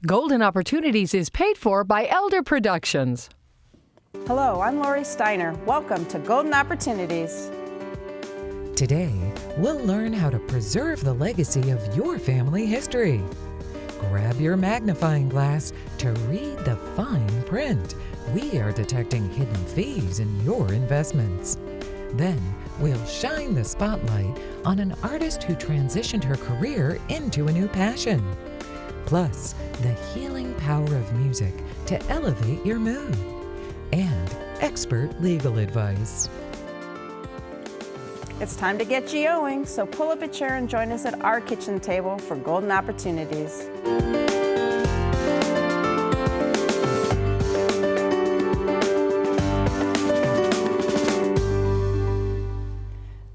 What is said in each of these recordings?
Golden Opportunities is paid for by Elder Productions. Hello, I'm Lori Steiner. Welcome to Golden Opportunities. Today, we'll learn how to preserve the legacy of your family history. Grab your magnifying glass to read the fine print. We are detecting hidden thieves in your investments. Then, we'll shine the spotlight on an artist who transitioned her career into a new passion. Plus, the healing power of music to elevate your mood. And expert legal advice. It's time to get geoing, so pull up a chair and join us at our kitchen table for Golden Opportunities.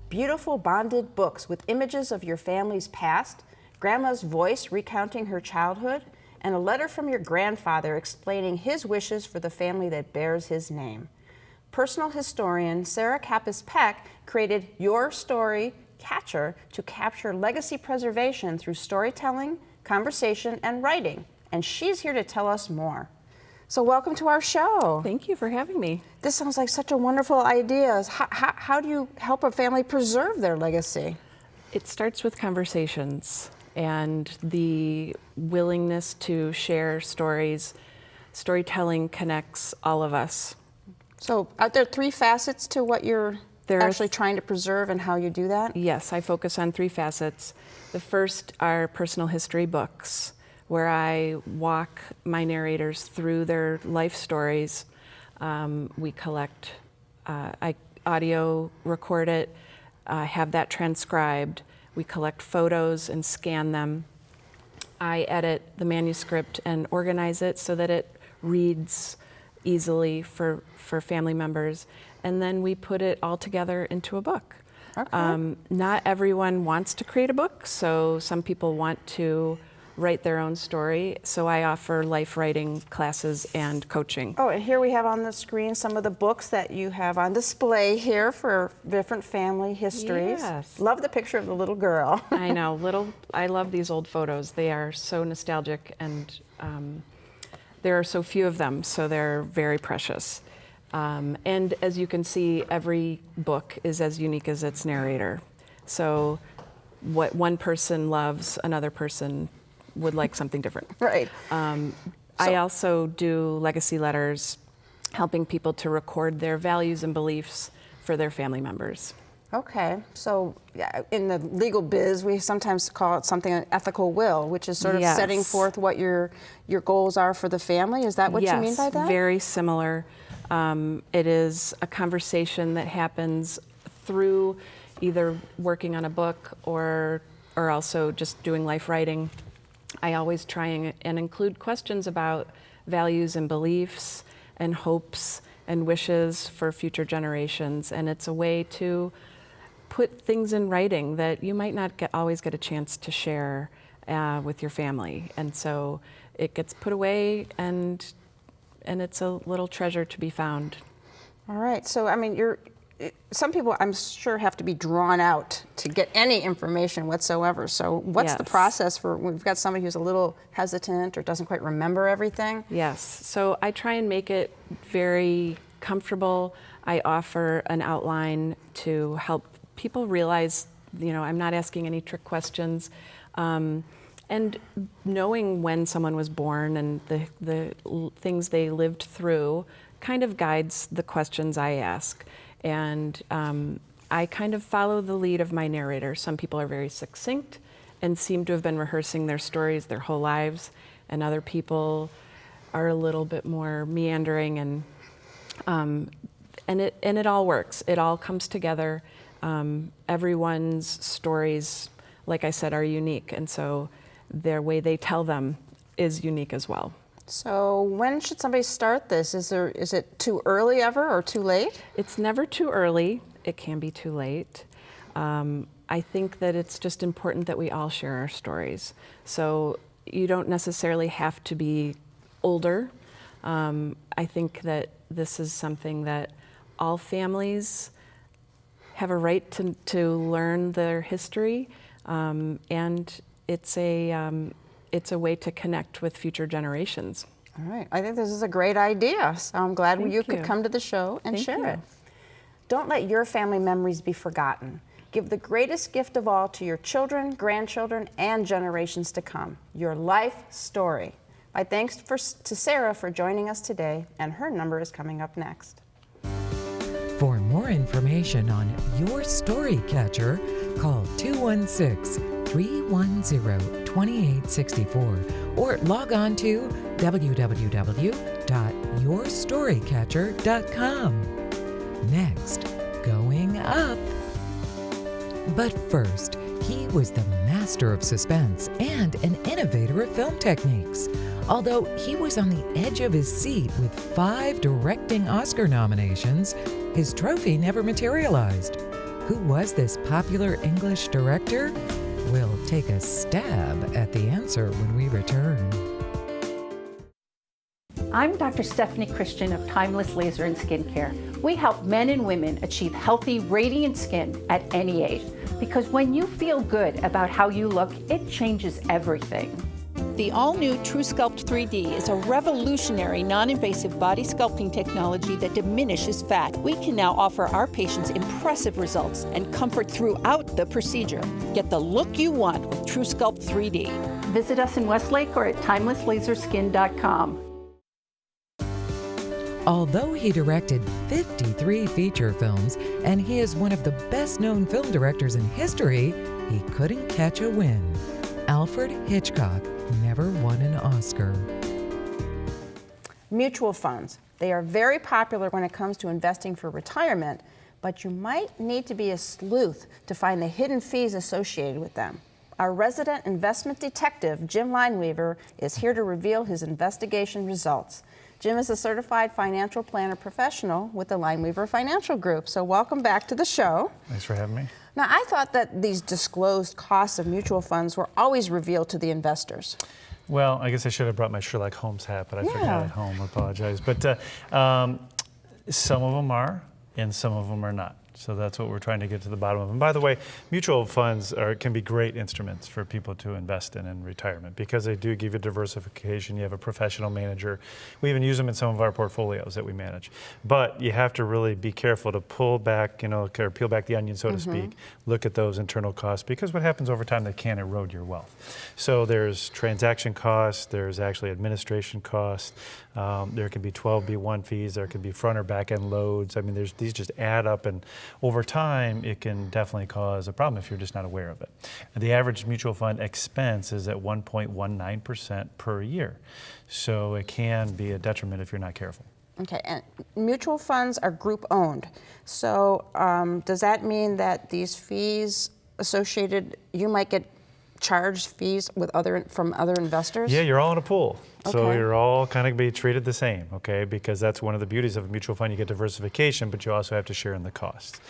Beautiful bonded books with images of your family's past, grandma's voice recounting her childhood, and a letter from your grandfather explaining his wishes for the family that bears his name. Personal historian Sarah Kappas-Peck created Your Story Catcher to capture legacy preservation through storytelling, conversation, and writing, and she's here to tell us more. So welcome to our show. Thank you for having me. This sounds like such a wonderful idea. How do you help a family preserve their legacy? It starts with conversations and the willingness to share stories. Storytelling connects all of us. So are there three facets to what you're actually trying to preserve and how you do that? Yes, I focus on three facets. The first are personal history books, where I walk my narrators through their life stories. We collect, I audio record it, have that transcribed. We collect photos and scan them. I edit the manuscript and organize it so that it reads easily for family members. And then we put it all together into a book. Okay. Not everyone wants to create a book, so some people want to write their own story. So I offer life writing classes and coaching. Oh, and here we have on the screen some of the books that you have on display here for different family histories. Yes. Love the picture of the little girl. I know, I love these old photos. They are so nostalgic, and there are so few of them, so they're very precious. And as you can see, every book is as unique as its narrator. So what one person loves, another person would like something different. Right. I also do legacy letters, helping people to record their values and beliefs for their family members. Okay, so yeah, in the legal biz, we sometimes call it something an ethical will, which is sort of setting forth what your goals are for the family. Is that what you mean by that? Yes, very similar. It is a conversation that happens through either working on a book or also just doing life writing. I always try and include questions about values and beliefs and hopes and wishes for future generations, and it's a way to put things in writing that you might not always get a chance to share with your family. And so it gets put away, and it's a little treasure to be found. All right, so I mean, some people I'm sure have to be drawn out to get any information whatsoever. So what's the process for, we've got somebody who's a little hesitant or doesn't quite remember everything? Yes, so I try and make it very comfortable. I offer an outline to help people realize, I'm not asking any trick questions. And knowing when someone was born and the things they lived through kind of guides the questions I ask. And I kind of follow the lead of my narrator. Some people are very succinct and seem to have been rehearsing their stories their whole lives, and other people are a little bit more meandering, and it all works. It all comes together. Everyone's stories, like I said, are unique, and so their way they tell them is unique as well. So when should somebody start this? Is it too early ever or too late? It's never too early. It can be too late. I think that it's just important that we all share our stories. So you don't necessarily have to be older. I think that this is something that all families have a right to learn their history, and it's it's a way to connect with future generations. All right. I think this is a great idea. So I'm glad Thank you could you. come to the show and Thank share you. it. Don't let your family memories be forgotten. Give the greatest gift of all to your children, grandchildren, and generations to come, your life story. My thanks to Sarah for joining us today, and her number is coming up next. For more information on your story catcher, call 216-310-2864 or log on to www.yourstorycatcher.com. Next, going up. But first, he was the master of suspense and an innovator of film techniques. Although he was on the edge of his seat with 5 directing Oscar nominations, his trophy never materialized. Who was this popular English director? We'll take a stab at the answer when we return. I'm Dr. Stephanie Christian of Timeless Laser and Skincare. We help men and women achieve healthy, radiant skin at any age. Because when you feel good about how you look, it changes everything. The all-new TrueSculpt 3D is a revolutionary non-invasive body sculpting technology that diminishes fat. We can now offer our patients impressive results and comfort throughout the procedure. Get the look you want with TrueSculpt 3D. Visit us in Westlake or at timelesslaserskin.com. Although he directed 53 feature films and he is one of the best-known film directors in history, he couldn't catch a win. Alfred Hitchcock never won an Oscar. Mutual funds. They are very popular when it comes to investing for retirement, but you might need to be a sleuth to find the hidden fees associated with them. Our resident investment detective, Jim Lineweaver, is here to reveal his investigation results. Jim is a certified financial planner professional with the Lineweaver Financial Group. So welcome back to the show. Thanks for having me. Now, I thought that these disclosed costs of mutual funds were always revealed to the investors. Well, I guess I should have brought my Sherlock Holmes hat, but I forgot at home. I apologize. But some of them are, and some of them are not. So that's what we're trying to get to the bottom of. And by the way, mutual funds can be great instruments for people to invest in retirement because they do give you diversification. You have a professional manager. We even use them in some of our portfolios that we manage. But you have to really be careful to pull back, or peel back the onion, so to speak, look at those internal costs because what happens over time, they can erode your wealth. So there's transaction costs, there's actually administration costs, there can be 12B1 fees, there can be front or back end loads. I mean, these just add up, and over time, it can definitely cause a problem if you're just not aware of it. And the average mutual fund expense is at 1.19% per year. So it can be a detriment if you're not careful. Okay, and mutual funds are group owned. So does that mean that these fees associated, you might get charged fees with from other investors? Yeah, you're all in a pool. So Okay. you're all kind of be treated the same, okay? Because that's one of the beauties of a mutual fund. You get diversification, but you also have to share in the costs.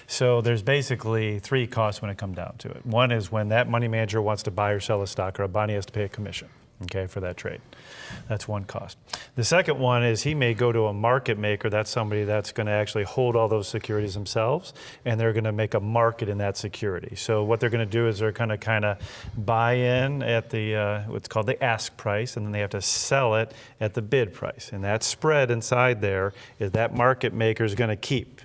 So there's basically 3 costs when it comes down to it. One is when that money manager wants to buy or sell a stock, or a bond, he has to pay a commission, okay, for that trade. That's one cost. The second one is he may go to a market maker. That's somebody that's going to actually hold all those securities themselves, and they're going to make a market in that security. So what they're going to do is they're going to kind of buy in at the what's called the ask price, and then they have to sell it at the bid price. And that spread inside there is that market maker is going to keep.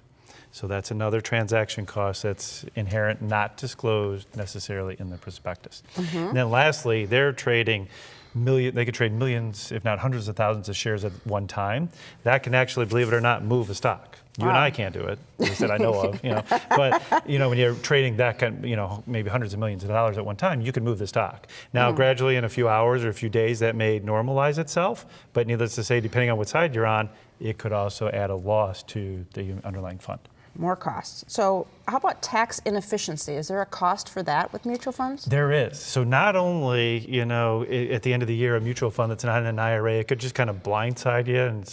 So that's another transaction cost that's inherent, not disclosed necessarily in the prospectus. And then lastly, they're trading they could trade millions, if not hundreds of thousands of shares at one time. That can actually, believe it or not, move a stock. You and I can't do it, at least that I know of. But when you're trading that kind, maybe hundreds of millions of dollars at one time, you can move the stock. Now, gradually in a few hours or a few days, that may normalize itself. But needless to say, depending on what side you're on, it could also add a loss to the underlying fund. More costs. So how about tax inefficiency? Is there a cost for that with mutual funds? There is. So not only, at the end of the year, a mutual fund that's not in an IRA, it could just kind of blindside you and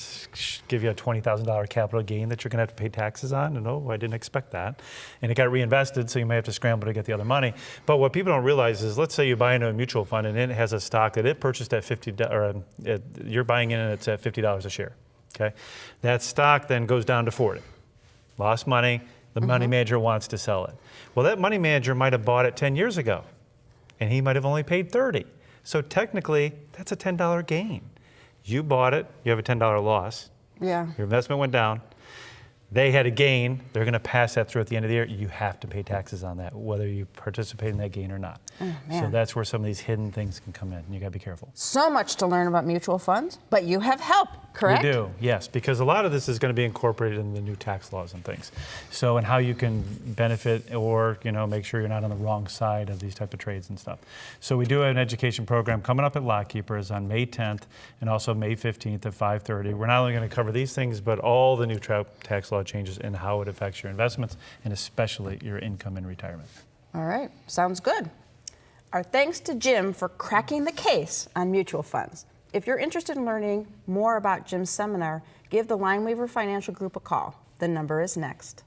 give you a $20,000 capital gain that you're going to have to pay taxes on. And I didn't expect that. And it got reinvested, so you may have to scramble to get the other money. But what people don't realize is, let's say you buy into a mutual fund and it has a stock that it purchased at you're buying in and it's at $50 a share. Okay, that stock then goes down to 40. Lost money, the money manager wants to sell it. Well, that money manager might have bought it 10 years ago, and he might have only paid 30. So technically, that's a $10 gain. You bought it, you have a $10 loss. Yeah. Your investment went down. They had a gain. They're going to pass that through at the end of the year. You have to pay taxes on that, whether you participate in that gain or not. Oh, so man. that's where some of these hidden things can come in. You got to be careful. So much to learn about mutual funds, but you have help, correct? We do, yes, because a lot of this is going to be incorporated in the new tax laws and things. So, and how you can benefit or, make sure you're not on the wrong side of these type of trades and stuff. So we do have an education program coming up at Lot Keepers on May 10th and also May 15th at 5:30. We're not only going to cover these things, but all the new tax law changes and how it affects your investments and especially your income in retirement. All right, sounds good. Our thanks to Jim for cracking the case on mutual funds. If you're interested in learning more about Jim's seminar, give the Lineweaver Financial Group a call. The number is next.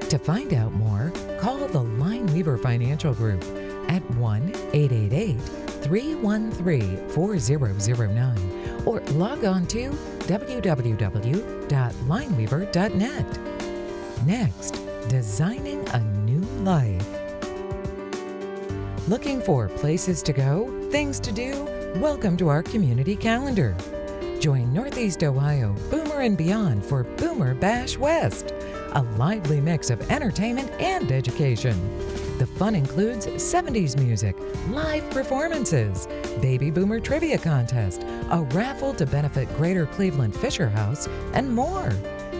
To find out more, call the Lineweaver Financial Group at 1-888-313-4009 or log on to www.lineweaver.net. Next, designing a new life. Looking for places to go, things to do? Welcome to our community calendar. Join Northeast Ohio Boomer and Beyond for Boomer Bash West, a lively mix of entertainment and education. The fun includes 70s music, live performances, baby boomer trivia contest, a raffle to benefit Greater Cleveland Fisher House, and more.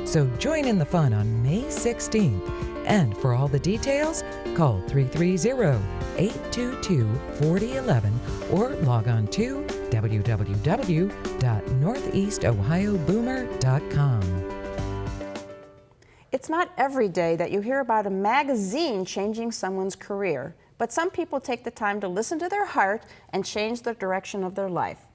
So join in the fun on May 16th. And for all the details, call 330-822-4011 or log on to www.northeastohioboomer.com. It's not every day that you hear about a magazine changing someone's career, but some people take the time to listen to their heart and change the direction of their life.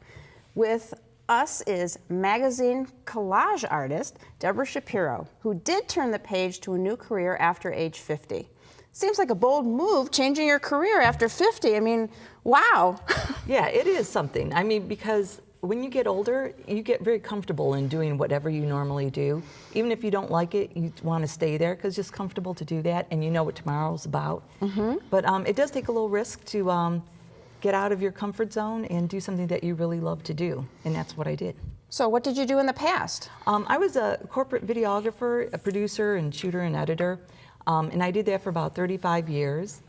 With us is magazine collage artist Deborah Shapiro, who did turn the page to a new career after age 50. Seems like a bold move, changing your career after 50. I mean, wow. Yeah, it is something. I mean, because when you get older, you get very comfortable in doing whatever you normally do. Even if you don't like it, you want to stay there because it's just comfortable to do that and you know what tomorrow's about. Mm-hmm. But it does take a little risk to get out of your comfort zone and do something that you really love to do. And that's what I did. So what did you do in the past? I was a corporate videographer, a producer and shooter and editor. And I did that for about 35 years.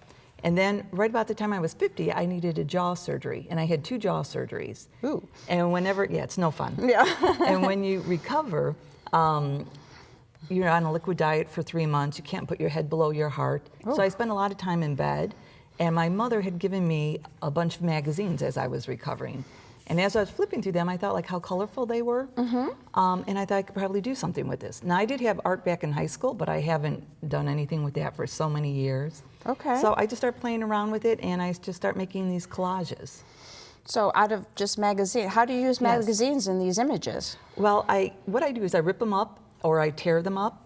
And then right about the time I was 50, I needed a jaw surgery. And I had 2 jaw surgeries. Ooh. And it's no fun. Yeah. And when you recover, you're on a liquid diet for 3 months. You can't put your head below your heart. Oh. So I spent a lot of time in bed. And my mother had given me a bunch of magazines as I was recovering. And as I was flipping through them, I thought like how colorful they were. Mm-hmm. And I thought I could probably do something with this. Now I did have art back in high school, but I haven't done anything with that for so many years. Okay. So I just started playing around with it and I just start making these collages. So out of just magazine, how do you use magazines in these images? Well, what I do is I rip them up or I tear them up.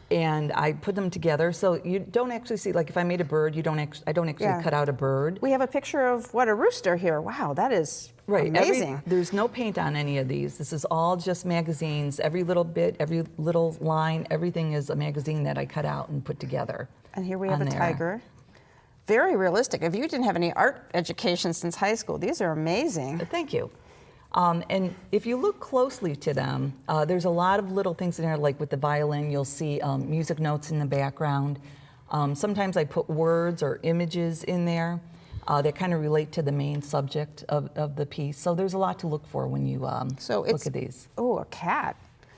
And I put them together, so you don't actually see, like if I made a bird, I don't actually cut out a bird. We have a picture of, a rooster here. Wow, that is amazing. There's no paint on any of these. This is all just magazines. Every little bit, every little line, everything is a magazine that I cut out and put together. And here we have a tiger. Very realistic. If you didn't have any art education since high school, these are amazing. Thank you. And if you look closely to them, there's a lot of little things in there, like with the violin, you'll see music notes in the background. Sometimes I put words or images in there that kind of relate to the main subject of the piece. So there's a lot to look for when you look at these. Oh, a cat.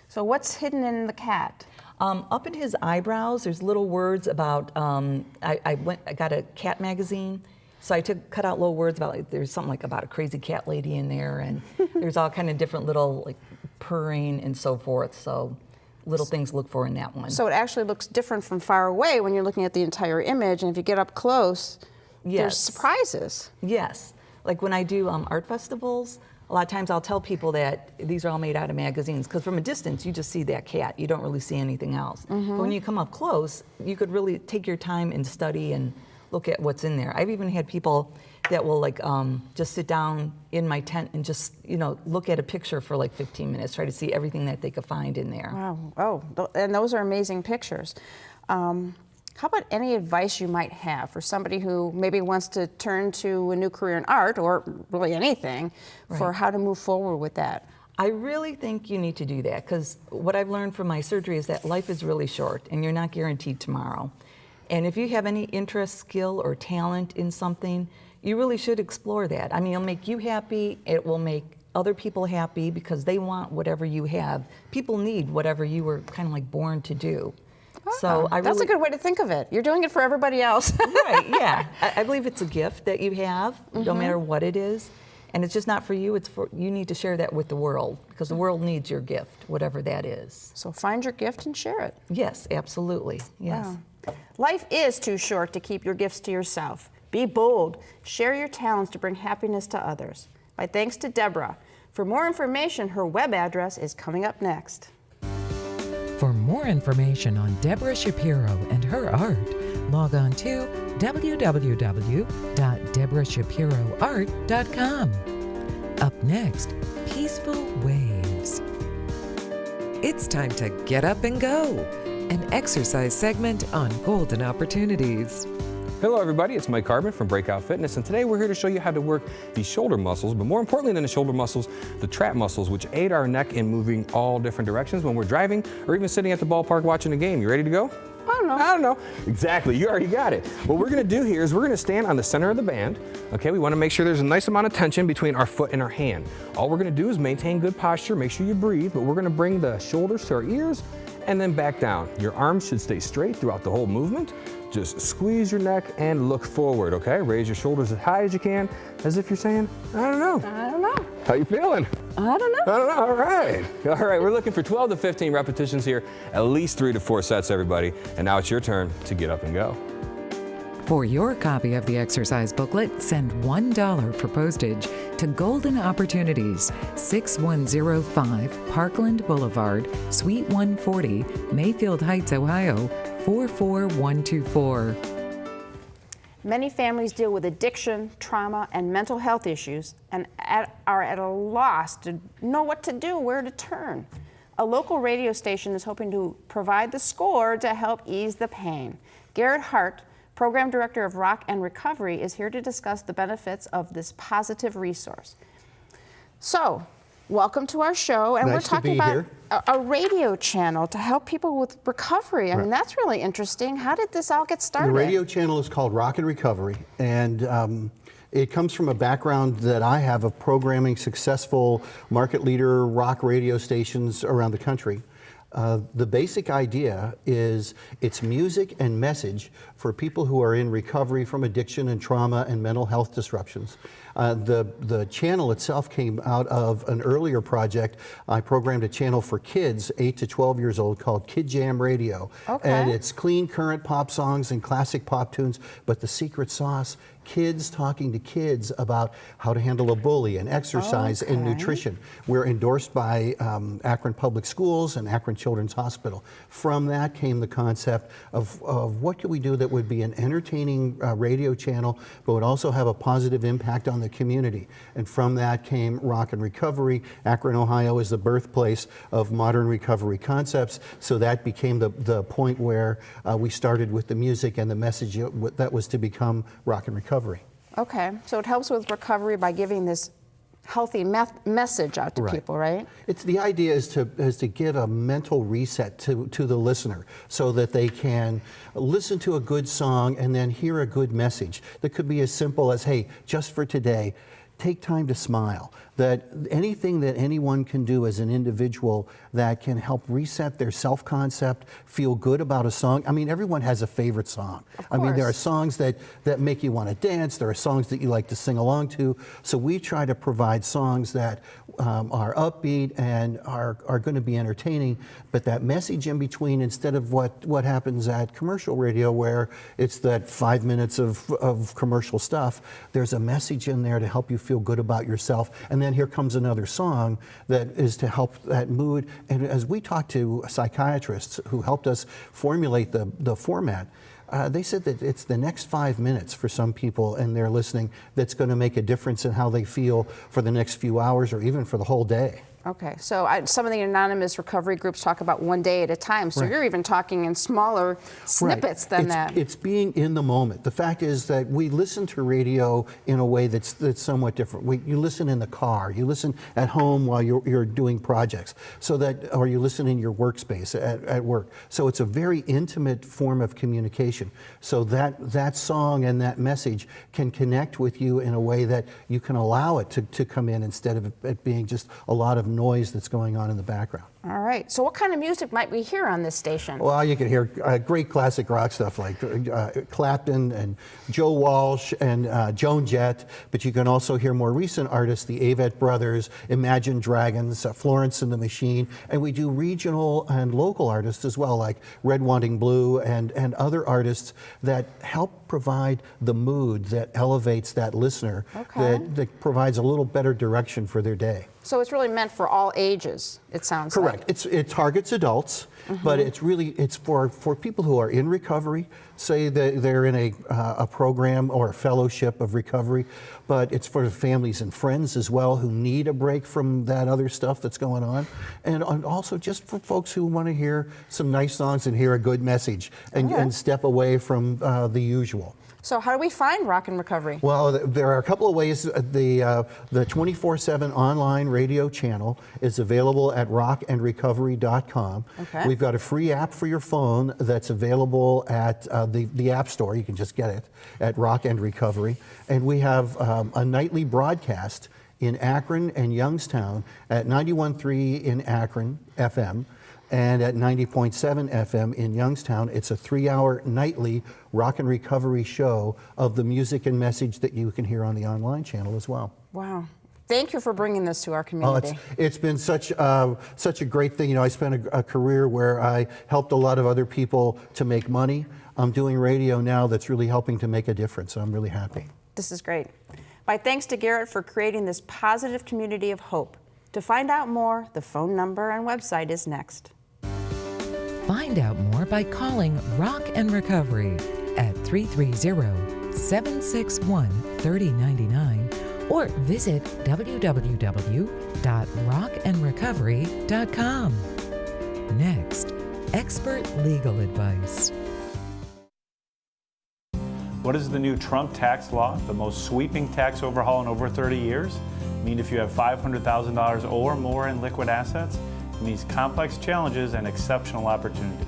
So what's hidden in the cat? Up in his eyebrows, there's little words about, I got a cat magazine. So I cut out little words about, like, there's something like about a crazy cat lady in there, and there's all kind of different little like purring and so forth. So little things to look for in that one. So it actually looks different from far away when you're looking at the entire image, and if you get up close, there's surprises. Yes, like when I do art festivals, a lot of times I'll tell people that these are all made out of magazines, because from a distance you just see that cat, you don't really see anything else. Mm-hmm. But when you come up close, you could really take your time and study and look at what's in there. I've even had people that will like just sit down in my tent and just look at a picture for like 15 minutes, try to see everything that they could find in there. Wow. Oh, and those are amazing pictures. how about any advice you might have for somebody who maybe wants to turn to a new career in art, or really anything, for how to move forward with that? I really think you need to do that, because what I've learned from my surgery is that life is really short and you're not guaranteed tomorrow. And if you have any interest, skill, or talent in something, you really should explore that. I mean, it'll make you happy, it will make other people happy, because they want whatever you have. People need whatever you were kind of like born to do. So That's a good way to think of it. You're doing it for everybody else. Right, yeah. I believe it's a gift that you have, no matter what it is. And it's just not for you, it's for, you need to share that with the world, because the world needs your gift, whatever that is. So find your gift and share it. Yes, absolutely, yes. Wow. Life is too short to keep your gifts to yourself. Be bold. Share your talents to bring happiness to others. My thanks to Deborah. For more information, her web address is coming up next. For more information on Deborah Shapiro and her art, log on to www.deborahshapiroart.com. Up next, Peaceful Waves. It's time to get up and go, an exercise segment on golden opportunities. Hello everybody, it's Mike Carbon from Breakout Fitness, and today we're here to show you how to work the shoulder muscles, but more importantly than the shoulder muscles, the trap muscles, which aid our neck in moving all different directions when we're driving or even sitting at the ballpark watching a game. You ready to go? I don't know. Exactly, you already got it. What we're gonna do here is we're gonna stand on the center of the band. Okay, we wanna make sure there's a nice amount of tension between our foot and our hand. All we're gonna do is maintain good posture, make sure you breathe, but we're gonna bring the shoulders to our ears and then back down. Your arms should stay straight throughout the whole movement. Just squeeze your neck and look forward, okay? Raise your shoulders as high as you can, as if you're saying, I don't know. I don't know. How you feeling? I don't know. I don't know, all right. All right, we're looking for 12 to 15 repetitions here, at least 3 to 4 sets, everybody. And now it's your turn to get up and go. For your copy of the exercise booklet, send $1 for postage to Golden Opportunities, 6105 Parkland Boulevard, Suite 140, Mayfield Heights, Ohio, 44124. Many families deal with addiction, trauma, and mental health issues and are at a loss to know what to do, where to turn. A local radio station is hoping to provide the score to help ease the pain. Garrett Hart, Program Director of Rock and Recovery, is here to discuss the benefits of this positive resource. So, welcome to our show, and we're talking about a radio channel to help people with recovery. I mean, that's really interesting. How did this all get started? The radio channel is called Rock and Recovery, and it comes from a background that I have of programming successful market leader rock radio stations around the country. The basic idea is it's music and message for people who are in recovery from addiction and trauma and mental health disruptions. The channel itself came out of an earlier project. I programmed a channel for kids 8 to 12 years old called Kid Jam Radio. Okay. And it's clean current pop songs and classic pop tunes, but the secret sauce, kids talking to kids about how to handle a bully and exercise and nutrition. We're endorsed by Akron Public Schools and Akron Children's Hospital. From that came the concept of what could we do that would be an entertaining radio channel, but would also have a positive impact on the community. And from that came Rock and Recovery. Akron, Ohio is the birthplace of modern recovery concepts, so that became the point where we started with the music and the message that was to become Rock and Recovery. Okay, so it helps with recovery by giving this healthy message out to people, right? It's the idea is to give a mental reset to the listener so that they can listen to a good song and then hear a good message that could be as simple as, hey, just for today, take time to smile. That anything that anyone can do as an individual that can help reset their self-concept, feel good about a song. I mean, everyone has a favorite song. I mean, there are songs that make you want to dance. There are songs that you like to sing along to. So we try to provide songs that are upbeat and are going to be entertaining, but that message in between, instead of what happens at commercial radio where it's that 5 minutes of commercial stuff, there's a message in there to help you feel good about yourself. And then here comes another song that is to help that mood. And as we talked to psychiatrists who helped us formulate the format, they said that it's the next 5 minutes for some people and they're listening that's going to make a difference in how they feel for the next few hours or even for the whole day. Okay, so some of the anonymous recovery groups talk about 1 day at a time, so Right. you're even talking in smaller snippets than that. It's being in the moment. The fact is that we listen to radio in a way that's somewhat different. You listen in the car, you listen at home while you're doing projects, or you listen in your workspace at work. So it's a very intimate form of communication. So that song and that message can connect with you in a way that you can allow it to come in instead of it being just a lot of noise that's going on in the background. All right, so what kind of music might we hear on this station? Well, you can hear great classic rock stuff like Clapton and Joe Walsh and Joan Jett, but you can also hear more recent artists, the Avett Brothers, Imagine Dragons, Florence and the Machine, and we do regional and local artists as well, like Red Wanting Blue and other artists that help provide the mood that elevates that listener, that provides a little better direction for their day. So it's really meant for all ages, it sounds like. Correct. It targets adults, but it's for people who are in recovery, say that they're in a program or a fellowship of recovery, but it's for families and friends as well who need a break from that other stuff that's going on, and also just for folks who want to hear some nice songs and hear a good message and step away from the usual. So how do we find Rock and Recovery? Well, there are a couple of ways. The 24/7 online radio channel is available at rockandrecovery.com. Okay. We've got a free app for your phone that's available at the App Store. You can just get it at Rock and Recovery. And we have a nightly broadcast in Akron and Youngstown at 91.3 in Akron FM. And at 90.7 FM in Youngstown. It's a 3-hour nightly rock and recovery show of the music and message that you can hear on the online channel as well. Wow. Thank you for bringing this to our community. It's been such a great thing. You know, I spent a career where I helped a lot of other people to make money. I'm doing radio now that's really helping to make a difference, so I'm really happy. This is great. My thanks to Garrett for creating this positive community of hope. To find out more, the phone number and website is next. Find out more by calling Rock and Recovery at 330-761-3099 or visit www.rockandrecovery.com. Next, expert legal advice. What is the new Trump tax law, the most sweeping tax overhaul in over 30 years? Mean if you have $500,000 or more in liquid assets? It means complex challenges and exceptional opportunity.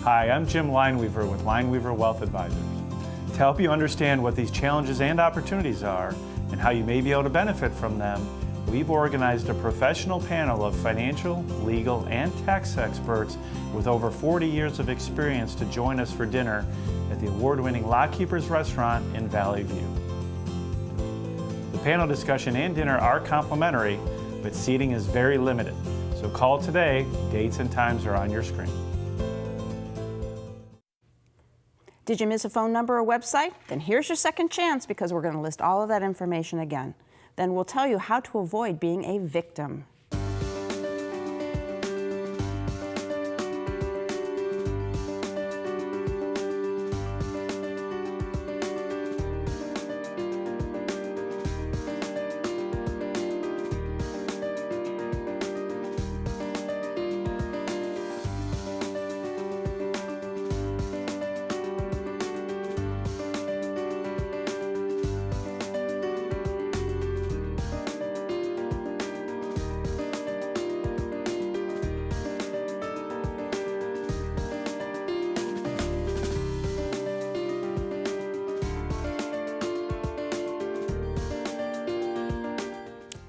Hi, I'm Jim Lineweaver with Lineweaver Wealth Advisors. To help you understand what these challenges and opportunities are and how you may be able to benefit from them, we've organized a professional panel of financial, legal, and tax experts with over 40 years of experience to join us for dinner at the award-winning Lockkeepers Restaurant in Valley View. The panel discussion and dinner are complimentary, but seating is very limited. So call today. Dates and times are on your screen. Did you miss a phone number or website? Then here's your second chance, because we're going to list all of that information again. Then we'll tell you how to avoid being a victim.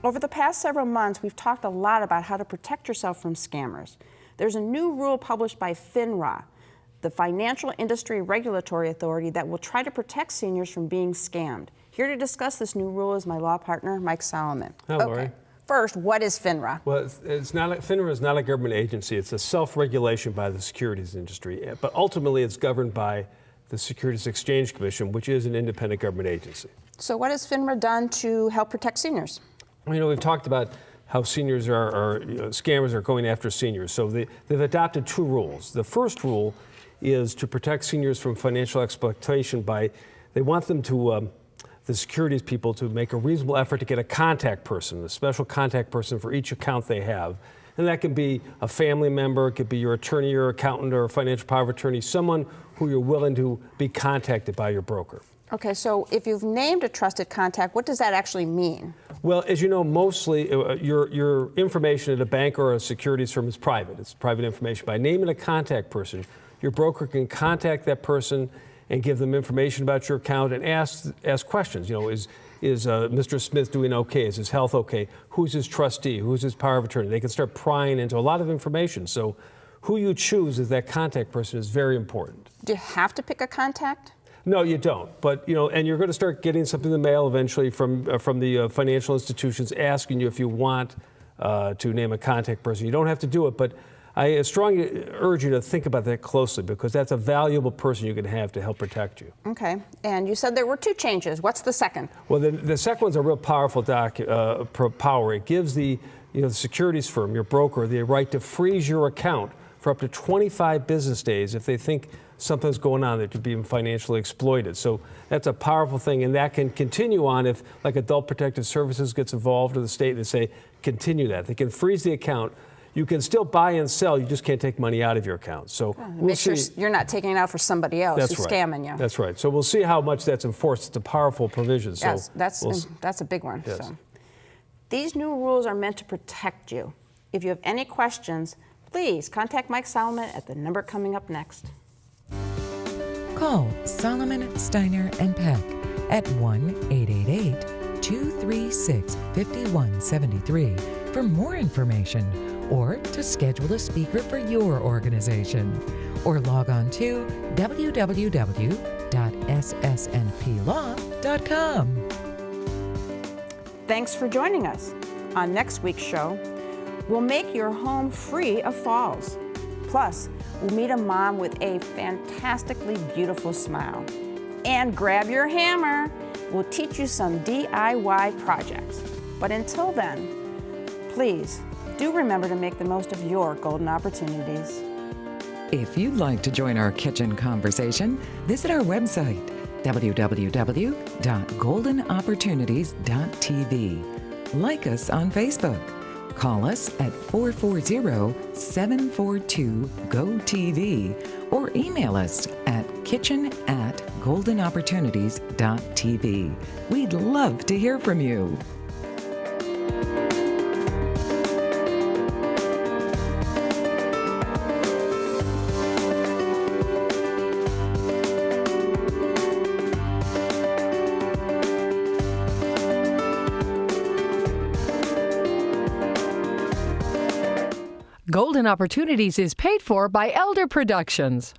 Over the past several months, we've talked a lot about how to protect yourself from scammers. There's a new rule published by FINRA, the Financial Industry Regulatory Authority, that will try to protect seniors from being scammed. Here to discuss this new rule is my law partner, Mike Solomon. Hi, Lori. First, what is FINRA? Well, FINRA is not a government agency. It's a self-regulation by the securities industry, but ultimately it's governed by the Securities Exchange Commission, which is an independent government agency. So what has FINRA done to help protect seniors? You know, we've talked about how seniors scammers are going after seniors. So they've adopted two rules. The first rule is to protect seniors from financial exploitation by, they want them to the securities people to make a reasonable effort to get a contact person, a special contact person for each account they have. And that can be a family member, it could be your attorney or accountant or a financial power of attorney, someone who you're willing to be contacted by your broker. Okay, so if you've named a trusted contact, what does that actually mean? Well, as you know, mostly your information at a bank or a securities firm is private. It's private information. By naming a contact person, your broker can contact that person and give them information about your account and ask questions. You know, is Mr. Smith doing okay? Is his health okay? Who's his trustee? Who's his power of attorney? They can start prying into a lot of information. So who you choose as that contact person is very important. Do you have to pick a contact? No, you don't. But, you know, and you're going to start getting something in the mail eventually from the financial institutions asking you if you want to name a contact person. You don't have to do it, but I strongly urge you to think about that closely because that's a valuable person you can have to help protect you. Okay. And you said there were 2 changes. What's the second? Well, the second one's a real powerful power. It gives the securities firm, your broker, the right to freeze your account for up to 25 business days if they think something's going on that you're being financially exploited. So that's a powerful thing, and that can continue on if, like, Adult Protective Services gets involved or the state, they say, continue that. They can freeze the account. You can still buy and sell, you just can't take money out of your account. So Make sure you're not taking it out for somebody else who's scamming you. That's right. So we'll see how much that's enforced. It's a powerful provision. So yes, that's a big one. Yes. So. These new rules are meant to protect you. If you have any questions, please contact Mike Solomon at the number coming up next. Call Solomon, Steiner, and Peck at 1-888-236-5173 for more information or to schedule a speaker for your organization. Or log on to www.ssnplaw.com. Thanks for joining us. On next week's show, we'll make your home free of falls. Plus, we'll meet a mom with a fantastically beautiful smile. And grab your hammer. We'll teach you some DIY projects. But until then, please do remember to make the most of your golden opportunities. If you'd like to join our kitchen conversation, visit our website, www.goldenopportunities.tv. Like us on Facebook. Call us at 440-742-GO-TV or email us at kitchen@goldenopportunities.tv. We'd love to hear from you. Golden Opportunities is paid for by Elder Productions.